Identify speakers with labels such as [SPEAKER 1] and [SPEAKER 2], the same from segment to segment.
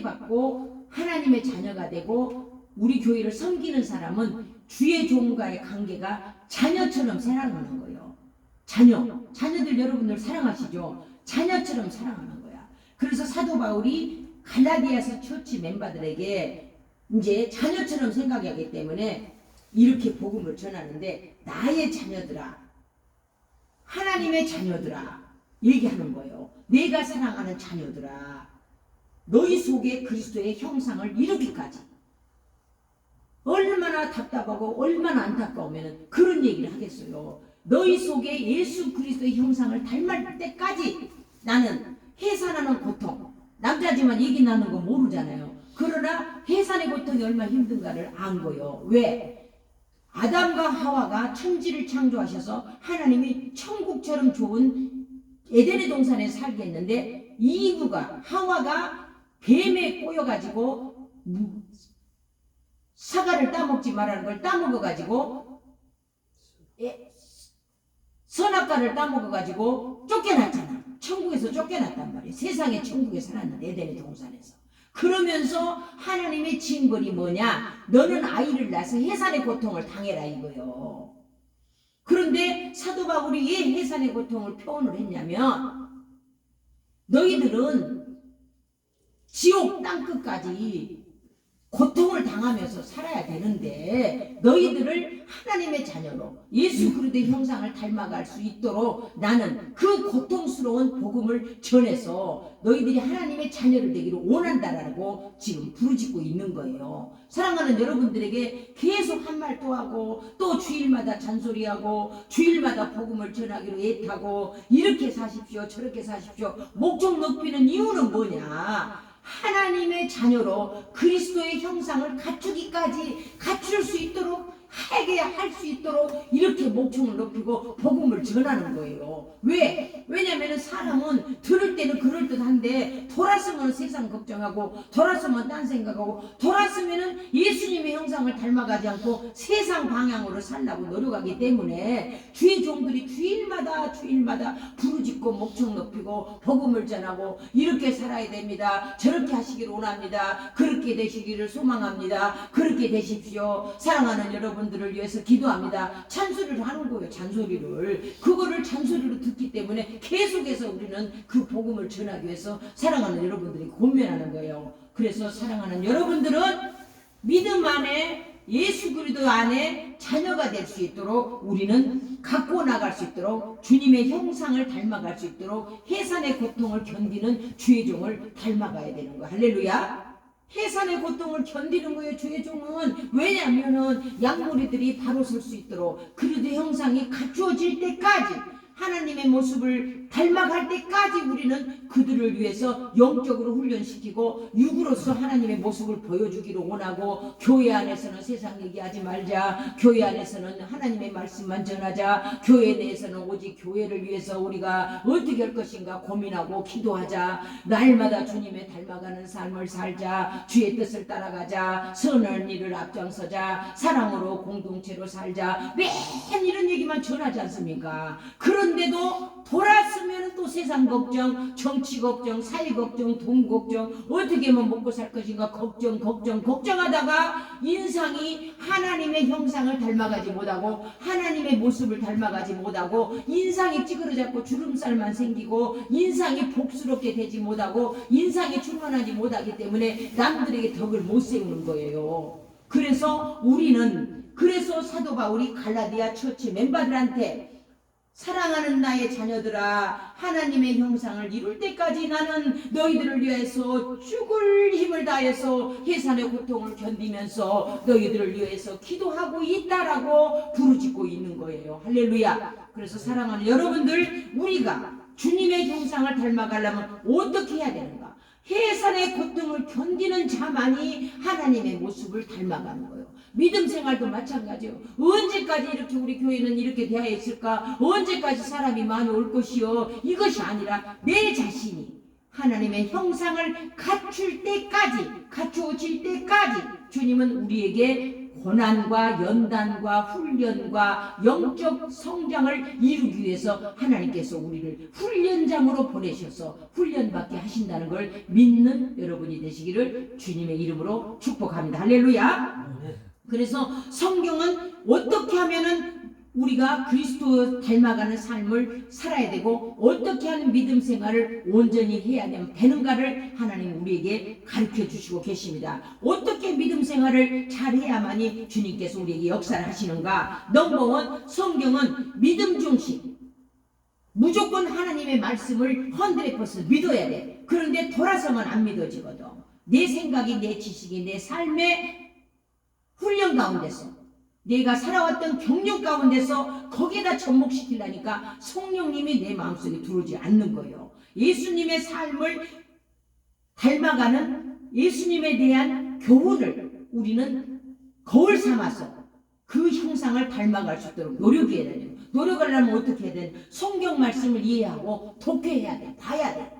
[SPEAKER 1] 받고 하나님의 자녀가 되고 우리 교회를 섬기는 사람은 주의 종과의 관계가 자녀처럼 사랑하는 거예요. 자녀들 여러분들 사랑하시죠? 자녀처럼 사랑하는 거야. 그래서 사도 바울이 갈라디아서 처치 멤버들에게 이제 자녀처럼 생각하기 때문에 이렇게 복음을 전하는데, 나의 자녀들아, 하나님의 자녀들아 얘기하는 거예요. 내가 사랑하는 자녀들아, 너희 속에 그리스도의 형상을 이루기까지. 얼마나 답답하고 얼마나 안타까우면 그런 얘기를 하겠어요. 너희 속에 예수 그리스도의 형상을 닮을 때까지. 나는 해산하는 고통, 남자지만 얘기 나누는 거 모르잖아요. 그러나 해산의 고통이 얼마나 힘든가를 안 거예요. 왜? 아담과 하와가 천지를 창조하셔서 하나님이 천국처럼 좋은 에덴의 동산에 살게 했는데, 이브가, 하와가 뱀에 꼬여가지고 사과를 따먹지 말라는 걸 따먹어가지고 선악과를 따먹어가지고 쫓겨났잖아. 천국에서 쫓겨났단 말이에요. 세상에 천국에 살았는데, 에덴의 동산에서. 그러면서 하나님의 징벌이 뭐냐? 너는 아이를 낳아서 해산의 고통을 당해라 이거요. 그런데 사도 바울이 왜 해산의 고통을 표현을 했냐면, 너희들은 지옥 땅끝까지 고통을 당하면서 살아야 되는데, 너희들을 하나님의 자녀로 예수 그리스도의 형상을 닮아갈 수 있도록 나는 그 고통스러운 복음을 전해서 너희들이 하나님의 자녀를 되기를 원한다라고 지금 부르짖고 있는 거예요. 사랑하는 여러분들에게 계속 한 말 또 하고, 또 주일마다 잔소리하고, 주일마다 복음을 전하기로 애타고, 이렇게 사십시오 저렇게 사십시오 목적 높이는 이유는 뭐냐? 하나님의 자녀로 그리스도의 형상을 갖추기까지 갖출 수 있도록, 하게 할 수 있도록 이렇게 목청을 높이고 복음을 전하는 거예요. 왜? 왜냐하면 사람은 들을 때는 그럴듯한데, 돌았으면 세상 걱정하고, 돌았으면 딴 생각하고, 돌았으면 예수님의 형상을 닮아가지 않고 세상 방향으로 살라고 노력하기 때문에 주의 종들이 주일마다 부르짖고 목청 높이고 복음을 전하고, 이렇게 살아야 됩니다, 저렇게 하시기를 원합니다, 그렇게 되시기를 소망합니다, 그렇게 되십시오, 사랑하는 여러분들을 위해서 기도합니다, 찬소리를 하는 거예요. 잔소리를, 그거를 잔소리로 듣기 때문에 계속해서 우리는 그 복음을 전하기 위해서 사랑하는 여러분들이 고민하는 거예요. 그래서 사랑하는 여러분들은 믿음 안에, 예수 그리스도 안에 자녀가 될 수 있도록 우리는 갖고 나갈 수 있도록, 주님의 형상을 닮아갈 수 있도록 해산의 고통을 견디는 주의 종을 닮아가야 되는 거야. 할렐루야. 해산의 고통을 견디는 거예요. 주의 종은. 왜냐하면은 양무리들이 바로 설 수 있도록 그리스도의 형상이 갖추어질 때까지, 하나님의 모습을 닮아갈 때까지 우리는 그들을 위해서 영적으로 훈련시키고 육으로서 하나님의 모습을 보여주기를 원하고, 교회 안에서는 세상 얘기하지 말자, 교회 안에서는 하나님의 말씀만 전하자, 교회 내에서는 오직 교회를 위해서 우리가 어떻게 할 것인가 고민하고 기도하자, 날마다 주님의 닮아가는 삶을 살자, 주의 뜻을 따라가자, 선한 일을 앞장서자, 사랑으로 공동체로 살자, 맨 이런 얘기만 전하지 않습니까? 그런데도 돌았으면 또 세상 걱정, 정치 걱정, 사회 걱정, 돈 걱정, 어떻게 하면 먹고 살 것인가 걱정하다가 인상이 하나님의 형상을 닮아가지 못하고, 하나님의 모습을 닮아가지 못하고, 인상이 찌그러졌고 주름살만 생기고, 인상이 복스럽게 되지 못하고, 인상이 충만하지 못하기 때문에 남들에게 덕을 못 세우는 거예요. 그래서 사도 바울이 갈라디아 처치 멤버들한테, 사랑하는 나의 자녀들아, 하나님의 형상을 이룰 때까지 나는 너희들을 위해서 죽을 힘을 다해서 해산의 고통을 견디면서 너희들을 위해서 기도하고 있다라고 부르짖고 있는 거예요. 할렐루야. 그래서 사랑하는 여러분들, 우리가 주님의 형상을 닮아가려면 어떻게 해야 되는가? 해산의 고통을 견디는 자만이 하나님의 모습을 닮아가는 거예요. 믿음 생활도 마찬가지예요. 언제까지 이렇게 우리 교회는 이렇게 되어 있을까? 언제까지 사람이 많이 올 것이요? 이것이 아니라 내 자신이 하나님의 형상을 갖추어질 때까지 주님은 우리에게 고난과 연단과 훈련과 영적 성장을 이루기 위해서 하나님께서 우리를 훈련장으로 보내셔서 훈련받게 하신다는 걸 믿는 여러분이 되시기를 주님의 이름으로 축복합니다. 할렐루야. 그래서 성경은 어떻게 하면은 우리가 그리스도 닮아가는 삶을 살아야 되고 어떻게 하는 믿음 생활을 온전히 해야 되는가를 하나님 우리에게 가르쳐 주시고 계십니다. 어떻게 믿음 생활을 잘 해야만이 주님께서 우리에게 역사를 하시는가? 넘버원, 성경은 믿음 중심. 무조건 하나님의 말씀을 100% 믿어야 돼. 그런데 돌아서면 안 믿어지거든. 내 생각이, 내 지식이, 내 삶의 훈련 가운데서 내가 살아왔던 경륜 가운데서 거기에다 접목시키려니까 성령님이 내 마음속에 들어오지 않는 거예요. 예수님의 삶을 닮아가는 예수님에 대한 교훈을 우리는 거울 삼아서 그 형상을 닮아갈 수 있도록 노력해야 돼요. 노력하려면 어떻게 해야 돼? 성경 말씀을 이해하고 독해해야 돼. 봐야 돼.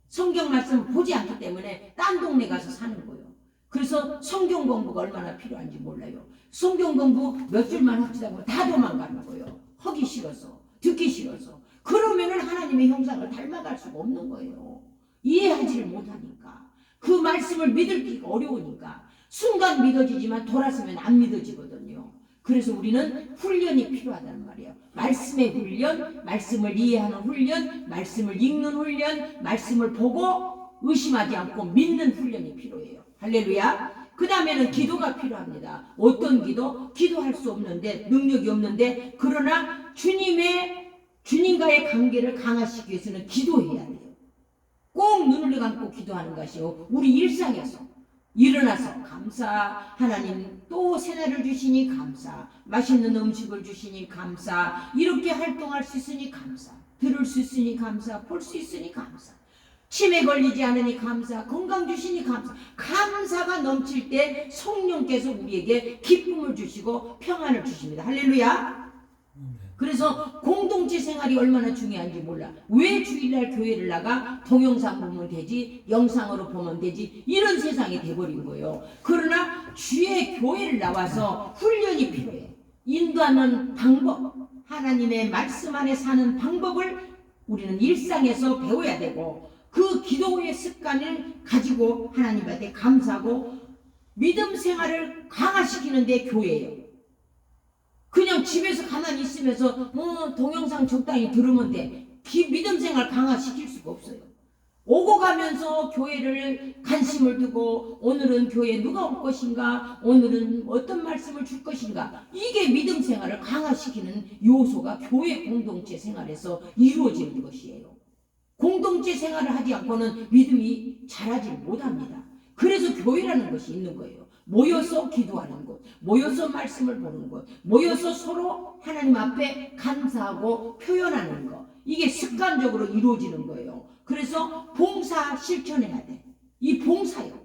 [SPEAKER 1] 성경 말씀을 보지 않기 때문에 딴 동네 가서 사는 거예요. 그래서 성경 공부가 얼마나 필요한지 몰라요. 성경 공부 몇 줄만 합시다 보면 다 도망가는 거예요. 하기 싫어서, 듣기 싫어서. 그러면은 하나님의 형상을 닮아갈 수가 없는 거예요. 이해하지를 못하니까. 그 말씀을 믿기가 어려우니까. 순간 믿어지지만 돌아서면 안 믿어지거든요. 그래서 우리는 훈련이 필요하다는 말이에요. 말씀의 훈련, 말씀을 이해하는 훈련, 말씀을 읽는 훈련, 말씀을 보고 의심하지 않고 믿는 훈련이 필요해요. 할렐루야. 그 다음에는 기도가 필요합니다. 어떤 기도? 기도할 수 없는데, 능력이 없는데, 그러나 주님과의 관계를 강화시키기 위해서는 기도해야 돼요. 꼭 눈을 감고 기도하는 것이요. 우리 일상에서 일어나서 감사, 하나님 또 새날을 주시니 감사, 맛있는 음식을 주시니 감사, 이렇게 활동할 수 있으니 감사, 들을 수 있으니 감사, 볼 수 있으니 감사, 치매 걸리지 않으니 감사, 건강 주시니 감사. 감사가 넘칠 때 성령께서 우리에게 기쁨을 주시고 평안을 주십니다. 할렐루야. 그래서 공동체 생활이 얼마나 중요한지 몰라. 왜 주일날 교회를 나가? 동영상 보면 되지, 영상으로 보면 되지, 이런 세상이 돼버린 거예요. 그러나 주의 교회를 나와서 훈련이 필요해. 인도하는 방법, 하나님의 말씀 안에 사는 방법을 우리는 일상에서 배워야 되고, 그 기도의 습관을 가지고 하나님한테 감사하고 믿음 생활을 강화시키는 데 교회예요. 그냥 집에서 가만히 있으면서 동영상 적당히 들으면 돼. 믿음 생활 강화시킬 수가 없어요. 오고 가면서 교회를 관심을 두고 오늘은 교회에 누가 올 것인가, 오늘은 어떤 말씀을 줄 것인가, 이게 믿음 생활을 강화시키는 요소가 교회 공동체 생활에서 이루어지는 것이에요. 공동체 생활을 하지 않고는 믿음이 자라지 못합니다. 그래서 교회라는 것이 있는 거예요. 모여서 기도하는 곳, 모여서 말씀을 보는 곳, 모여서 서로 하나님 앞에 감사하고 표현하는 것, 이게 습관적으로 이루어지는 거예요. 그래서 봉사 실천해야 돼. 이 봉사요.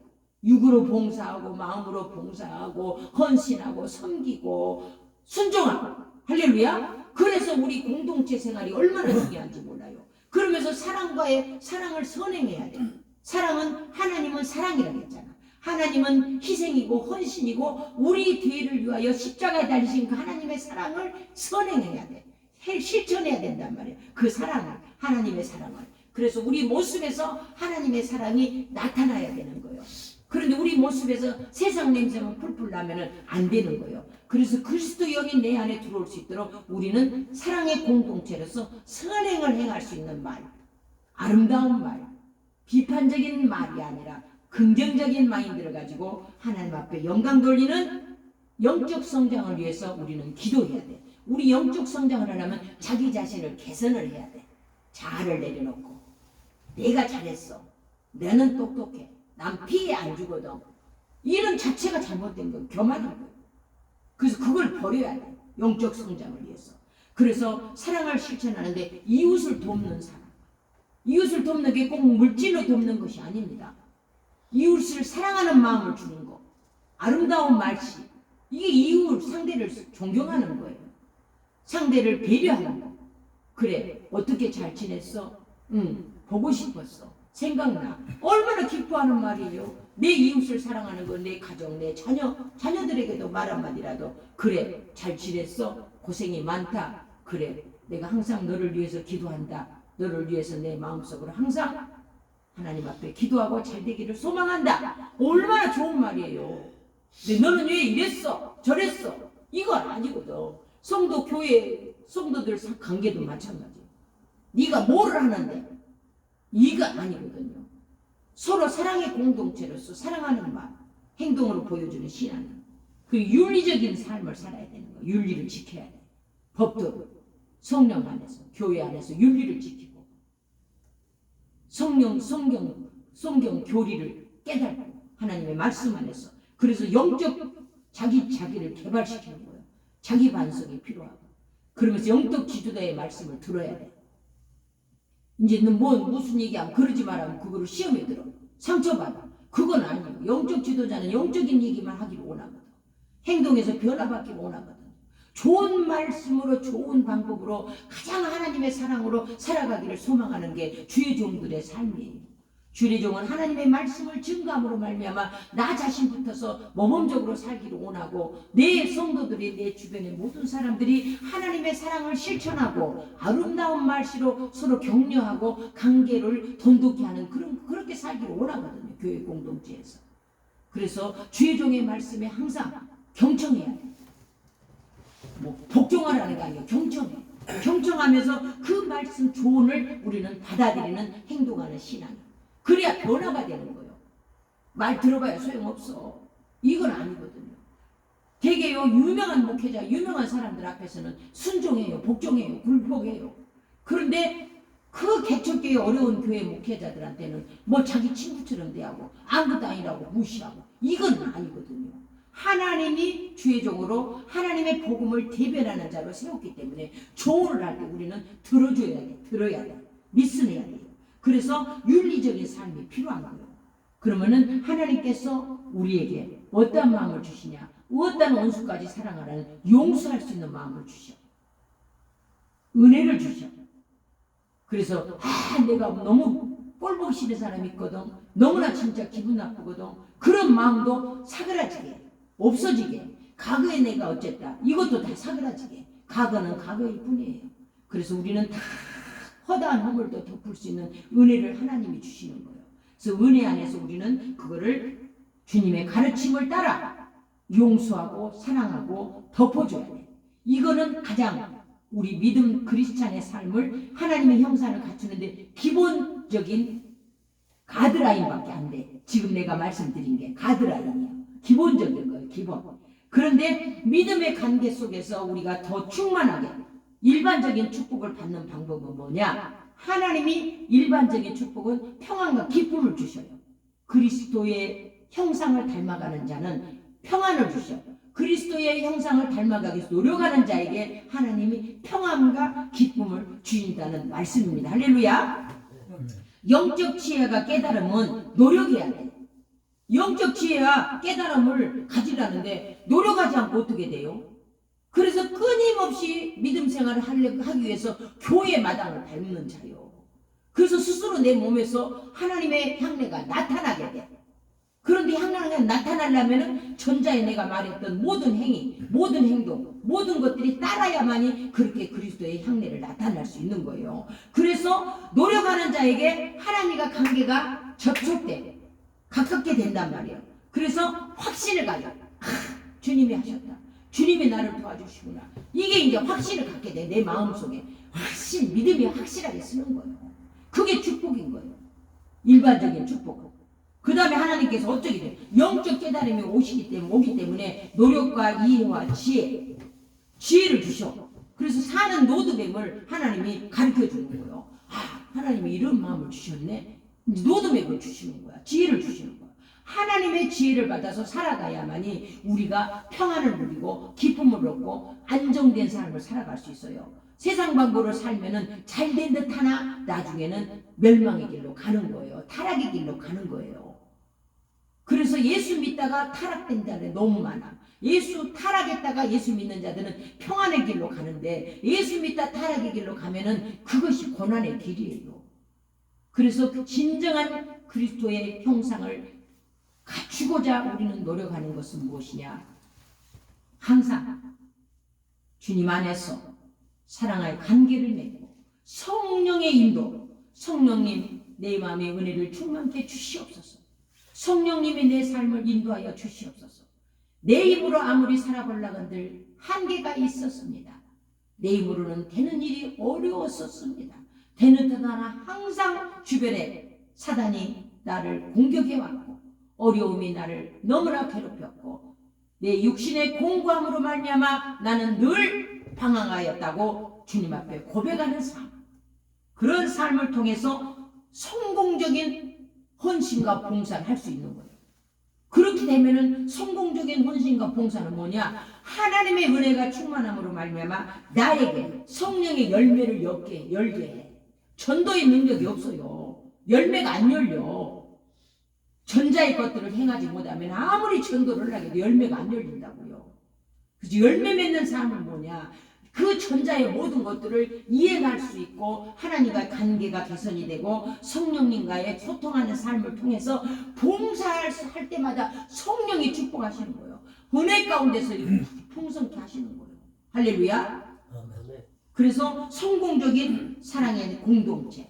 [SPEAKER 1] 육으로 봉사하고 마음으로 봉사하고 헌신하고 섬기고 순종하고. 할렐루야. 그래서 우리 공동체 생활이 얼마나 중요한지 몰라요. 그러면서 사랑을 선행해야 돼. 사랑은, 하나님은 사랑이라고 했잖아. 하나님은 희생이고 헌신이고 우리 죄를 위하여 십자가에 달리신 그 하나님의 사랑을 선행해야 돼. 실천해야 된단 말이에요. 그 사랑을, 하나님의 사랑을. 그래서 우리 모습에서 하나님의 사랑이 나타나야 되는 거예요. 그런데 우리 모습에서 세상 냄새만 풀풀 나면은 안 되는 거예요. 그래서 그리스도 영이 내 안에 들어올 수 있도록 우리는 사랑의 공동체로서 선행을 행할 수 있는 말, 아름다운 말, 비판적인 말이 아니라 긍정적인 마인드를 가지고 하나님 앞에 영광 돌리는 영적 성장을 위해서 우리는 기도해야 돼. 우리 영적 성장을 하려면 자기 자신을 개선을 해야 돼. 자아를 내려놓고 내가 잘했어, 나는 똑똑해, 난 피해 안 주거든, 이런 자체가 잘못된 거예요. 교만한 거예요. 그래서 그걸 버려야 돼. 영적 성장을 위해서. 그래서 사랑을 실천하는데 이웃을 돕는 사람, 이웃을 돕는 게 꼭 물질로 돕는 것이 아닙니다. 이웃을 사랑하는 마음을 주는 거, 아름다운 말씨, 이게 이웃 상대를 존경하는 거예요. 상대를 배려하는 거. 그래, 어떻게 잘 지냈어? 보고 싶었어. 생각나. 얼마나 기뻐하는 말이에요. 내 이웃을 사랑하는 건 내 가정, 내 자녀들에게도 말 한마디라도 그래 잘 지냈어? 고생이 많다. 그래 내가 항상 너를 위해서 기도한다. 너를 위해서 내 마음속으로 항상 하나님 앞에 기도하고 잘 되기를 소망한다. 얼마나 좋은 말이에요. 근데 너는 왜 이랬어? 저랬어? 이건 아니거든. 성도 교회 성도들 관계도 마찬가지. 네가 뭐를 하는데 이가 아니거든요. 서로 사랑의 공동체로서 사랑하는 마음, 행동으로 보여주는 신앙. 그 윤리적인 삶을 살아야 되는 거예요. 윤리를 지켜야 돼. 법도 성령 안에서 교회 안에서 윤리를 지키고 성경 교리를 깨닫고 하나님의 말씀 안에서 그래서 영적 자기를 개발시키는 거예요. 자기 반성이 필요하고 그러면서 영적 지도자의 말씀을 들어야 돼. 이제 너 무슨 얘기하면 그러지 말라면 그거를 시험에 들어. 상처받아. 그건 아니에요. 영적 지도자는 영적인 얘기만 하기를 원하거든. 행동에서 변화받기를 원하거든. 좋은 말씀으로 좋은 방법으로 가장 하나님의 사랑으로 살아가기를 소망하는 게 주의 종들의 삶이에요. 주의 종은 하나님의 말씀을 증거함으로 말미암아 나 자신부터서 모범적으로 살기를 원하고 내 성도들이 내 주변의 모든 사람들이 하나님의 사랑을 실천하고 아름다운 말씨로 서로 격려하고 관계를 돈독히 하는 그렇게 살기를 원하거든요. 교회 공동체에서. 그래서 주의 종의 말씀에 항상 경청해야 돼. 복종하라는 게 아니에요. 경청해. 경청하면서 그 말씀 조언을 우리는 받아들이는 행동하는 신앙. 그래야 변화가 되는 거예요. 말 들어봐야 소용없어. 이건 아니거든요. 되게요 유명한 목회자, 유명한 사람들 앞에서는 순종해요, 복종해요, 굴복해요. 그런데 그 개척교회 어려운 교회 목회자들한테는 뭐 자기 친구처럼 대하고 아무것도 아니라고 무시하고 이건 아니거든요. 하나님이 주의 종으로 하나님의 복음을 대변하는 자로 세웠기 때문에 조언을 할 때 우리는 들어줘야 돼, 들어야 돼, 리슨해야 돼요. 그래서 윤리적인 삶이 필요한 거예요. 그러면은 하나님께서 우리에게 어떤 마음을 주시냐, 어떤 원수까지 사랑하라는 용서할 수 있는 마음을 주셔. 은혜를 주셔. 그래서 내가 너무 꼴보기 싫은 사람이 있거든. 너무나 진짜 기분 나쁘거든. 그런 마음도 사그라지게, 없어지게. 과거에 내가 어쨌다. 이것도 다 사그라지게. 과거는 과거일 뿐이에요. 그래서 우리는 다 허다한 허물도 덮을 수 있는 은혜를 하나님이 주시는 거예요. 그래서 은혜 안에서 우리는 그거를 주님의 가르침을 따라 용서하고 사랑하고 덮어줘야 돼. 이거는 가장 우리 믿음 크리스찬의 삶을 하나님의 형상을 갖추는데 기본적인 가드라인밖에 안 돼. 지금 내가 말씀드린 게 가드라인이에요. 기본적인 거예요. 기본. 그런데 믿음의 관계 속에서 우리가 더 충만하게 일반적인 축복을 받는 방법은 뭐냐? 하나님이 일반적인 축복은 평안과 기쁨을 주셔요. 그리스도의 형상을 닮아가는 자는 평안을 주셔요. 그리스도의 형상을 닮아가기 위해서 노력하는 자에게 하나님이 평안과 기쁨을 주신다는 말씀입니다. 할렐루야. 영적 지혜가 깨달음은 노력해야 돼. 영적 지혜와 깨달음을 가지려는데 노력하지 않고 어떻게 돼요? 그래서 끊임없이 믿음 생활을 하기 위해서 교회 마당을 밟는 자요. 그래서 스스로 내 몸에서 하나님의 향내가 나타나게 돼. 그런데 향내가 나타나려면 전자에 내가 말했던 모든 행위, 모든 행동, 모든 것들이 따라야만이 그렇게 그리스도의 향내를 나타낼 수 있는 거예요. 그래서 노력하는 자에게 하나님과 관계가 접촉돼 가깝게 된단 말이에요. 그래서 확신을 가져. 주님이 하셨다. 주님이 나를 도와주시구나. 이게 이제 확신을 갖게 돼. 내 마음속에 확신, 믿음이 확실하게 쓰는 거예요. 그게 축복인 거예요. 일반적인 축복은. 그 다음에 하나님께서 어떻게 돼요? 영적 깨달음이 오기 때문에 노력과 이해와 지혜를 주셔. 그래서 사는 로드맵을 하나님이 가르쳐 주는 거예요. 하나님이 이런 마음을 주셨네. 로드맵을 주시는 거야. 지혜를 주시는 거야. 하나님의 지혜를 받아서 살아가야만이 우리가 평안을 누리고 기쁨을 얻고 안정된 삶을 살아갈 수 있어요. 세상 방법으로 살면은 잘된 듯 하나 나중에는 멸망의 길로 가는 거예요. 타락의 길로 가는 거예요. 그래서 예수 믿다가 타락된 자들 너무 많아. 예수 타락했다가 예수 믿는 자들은 평안의 길로 가는데 예수 믿다 타락의 길로 가면은 그것이 고난의 길이에요. 그래서 그 진정한 그리스도의 형상을 갖추고자 우리는 노력하는 것은 무엇이냐? 항상 주님 안에서 사랑의 관계를 맺고 성령의 인도, 성령님 내 마음의 은혜를 충만케 주시옵소서. 성령님이 내 삶을 인도하여 주시옵소서. 내 힘으로 아무리 살아보려건들 한계가 있었습니다. 내 힘으로는 되는 일이 어려웠었습니다. 되는 듯 하나 항상 주변에 사단이 나를 공격해왔고 어려움이 나를 너무나 괴롭혔고 내 육신의 공고함으로 말미암아 나는 늘 방황하였다고 주님 앞에 고백하는 삶, 그런 삶을 통해서 성공적인 헌신과 봉사를 할 수 있는 거예요. 그렇게 되면은 성공적인 헌신과 봉사는 뭐냐? 하나님의 은혜가 충만함으로 말미암아 나에게 성령의 열매를 열게 해. 전도의 능력이 없어요. 열매가 안 열려. 전자의 것들을 행하지 못하면 아무리 전도를 하게도 열매가 안 열린다고요. 그래서 열매 맺는 사람은 뭐냐? 그 전자의 모든 것들을 이해할 수 있고 하나님과의 관계가 개선이 되고 성령님과의 소통하는 삶을 통해서 봉사할 때마다 성령이 축복하시는 거예요. 은혜 가운데서 풍성케 하시는 거예요. 할렐루야. 그래서 성공적인 사랑의 공동체,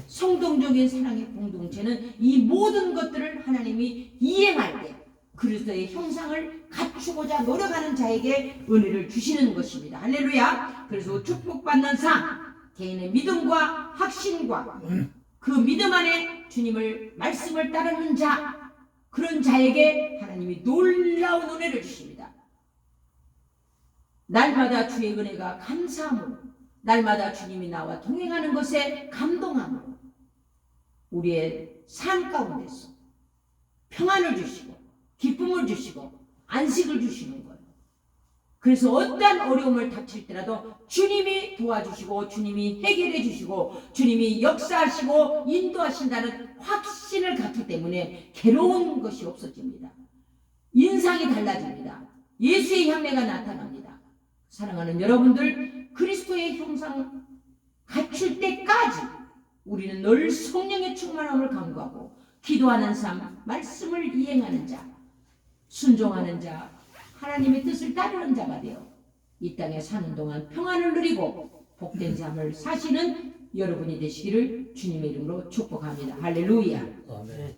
[SPEAKER 1] 성동적인 사랑의 공동체는 이 모든 것들을 하나님이 이행할 때 그리스도의 형상을 갖추고자 노력하는 자에게 은혜를 주시는 것입니다. 할렐루야. 그래서 축복받는 삶, 개인의 믿음과 확신과 그 믿음 안에 주님을 말씀을 따르는 자, 그런 자에게 하나님이 놀라운 은혜를 주십니다. 날마다 주의 은혜가 감사함으로, 날마다 주님이 나와 동행하는 것에 감동함으로 우리의 삶 가운데서 평안을 주시고 기쁨을 주시고 안식을 주시는 거예요. 그래서 어떠한 어려움을 닥칠 때라도 주님이 도와주시고 주님이 해결해 주시고 주님이 역사하시고 인도하신다는 확신을 갖기 때문에 괴로운 것이 없어집니다. 인상이 달라집니다. 예수의 향내가 나타납니다. 사랑하는 여러분들, 그리스도의 형상 갖출 때까지 우리는 늘 성령의 충만함을 강구하고 기도하는 삶, 말씀을 이행하는 자, 순종하는 자, 하나님의 뜻을 따르는 자가 되어 이 땅에 사는 동안 평안을 누리고 복된 삶을 사시는 여러분이 되시기를 주님의 이름으로 축복합니다. 할렐루야.
[SPEAKER 2] 아멘.